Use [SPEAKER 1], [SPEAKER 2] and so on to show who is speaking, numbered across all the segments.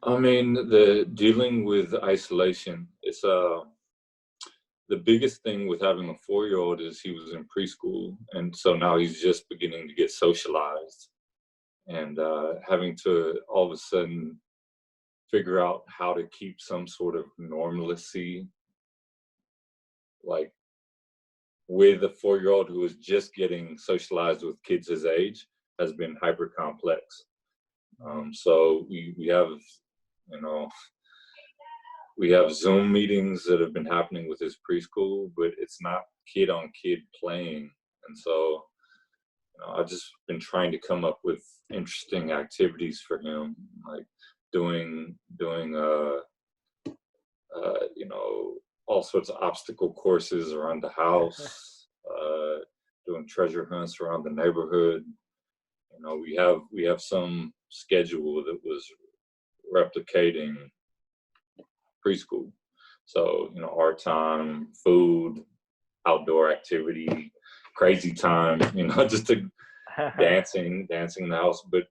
[SPEAKER 1] I mean, the dealing with isolation, it's the biggest thing with having a 4-year-old is he was in preschool, and so now he's just beginning to get socialized, and having to all of a sudden figure out how to keep some sort of normalcy, like with a 4-year-old who is just getting socialized with kids his age, has been hyper complex. So we have, you know, we have Zoom meetings that have been happening with his preschool, but it's not kid on kid playing. And so, I've just been trying to come up with interesting activities for him, like doing all sorts of obstacle courses around the house, doing treasure hunts around the neighborhood. We have some schedule that was replicating preschool. So, art time, food, outdoor activity, crazy time, just to dancing in the house. But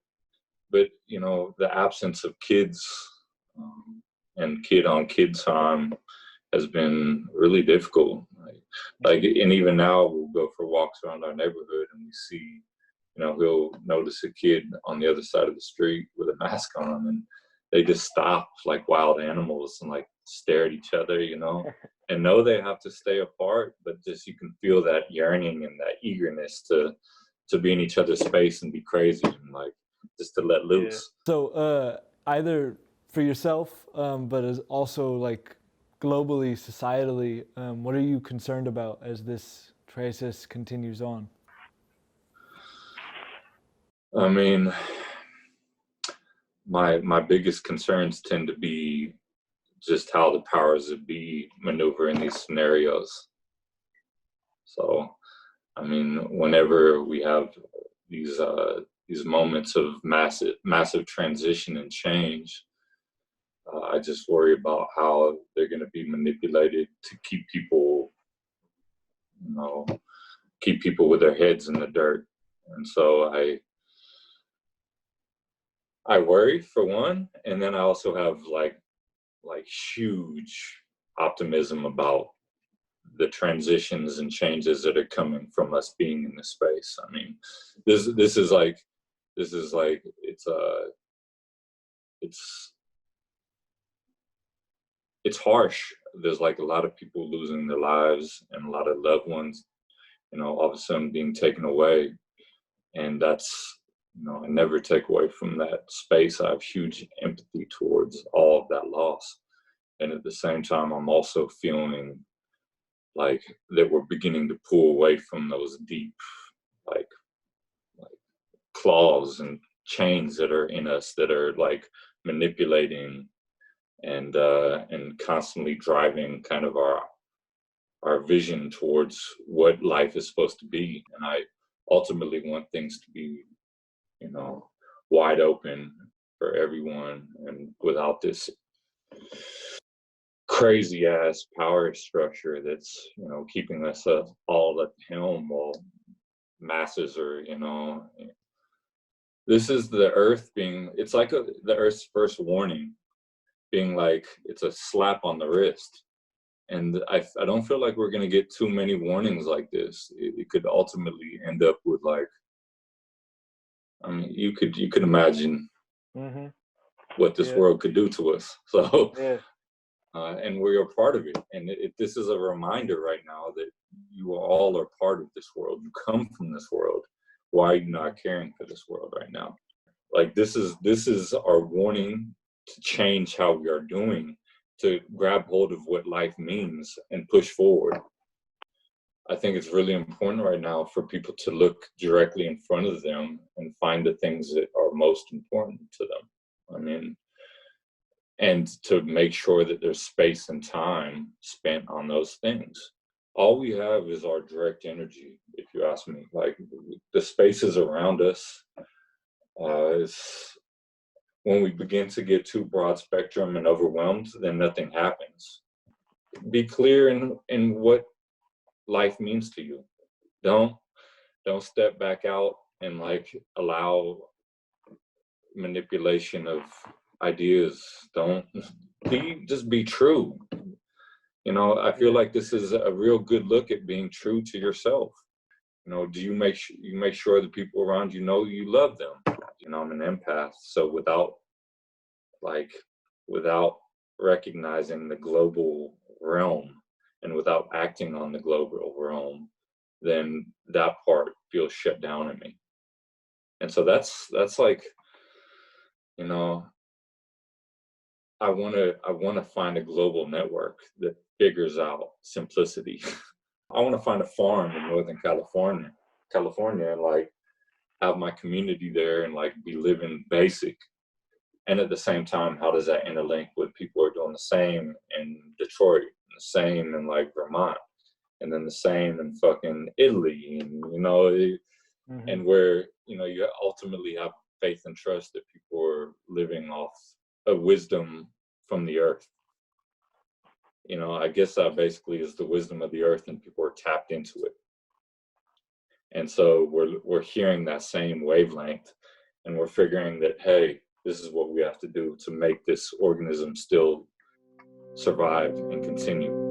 [SPEAKER 1] the absence of kids and kid on kid time has been really difficult. And even now we'll go for walks around our neighborhood and we see, he'll notice a kid on the other side of the street with a mask on, and they just stop like wild animals and like stare at each other, and know they have to stay apart, but just you can feel that yearning and that eagerness to be in each other's space and be crazy and like just to let loose.
[SPEAKER 2] So either for yourself, but as also like globally, societally, what are you concerned about as this crisis continues on?
[SPEAKER 1] I mean, my biggest concerns tend to be just how the powers that be maneuver in these scenarios. So, I mean, whenever we have these moments of massive transition and change, I just worry about how they're going to be manipulated to keep people with their heads in the dirt. And so I worry for one, and then I also have like huge optimism about the transitions and changes that are coming from us being in this space. I mean, this is like it's harsh. There's like a lot of people losing their lives and a lot of loved ones, all of a sudden being taken away. And that's, I never take away from that space. I have huge empathy towards all of that loss. And at the same time, I'm also feeling like that we're beginning to pull away from those deep, like claws and chains that are in us that are like manipulating and constantly driving kind of our vision towards what life is supposed to be. And I ultimately want things to be, wide open for everyone, and without this crazy ass power structure that's, keeping us all at the helm while masses are, this is the earth being, it's like the earth's first warning, being like, it's a slap on the wrist. And I don't feel like we're going to get too many warnings like this. It could ultimately end up with like, I mean, you could imagine what this world could do to us. So, and we're a part of it. And this is a reminder right now that you all are part of this world. You come from this world. Why are you not caring for this world right now? Like this is our warning to change how we are doing, to grab hold of what life means and push forward. I think it's really important right now for people to look directly in front of them and find the things that are most important to them. I mean, and to make sure that there's space and time spent on those things. All we have is our direct energy, if you ask me. Like the spaces around us, when we begin to get too broad spectrum and overwhelmed, then nothing happens. Be clear in what life means to you. Don't step back out and like allow manipulation of ideas Don't just be true. You know, I feel like this is a real good look at being true to yourself. You know, do you make sure the people around you know you love them? You know, I'm an empath, so without recognizing the global realm and without acting on the global realm, then that part feels shut down in me. And so that's like, you know, I wanna find a global network that figures out simplicity. I wanna find a farm in Northern California, and like have my community there and like be living basic. And at the same time, how does that interlink with people who are doing the same in Detroit, and the same in like Vermont, and then the same in fucking Italy, and
[SPEAKER 2] Mm-hmm.
[SPEAKER 1] and where you ultimately have faith and trust that people are living off a wisdom from the earth. I guess that basically is the wisdom of the earth, and people are tapped into it. And so we're hearing that same wavelength, and we're figuring that, hey, this is what we have to do to make this organism still survive and continue.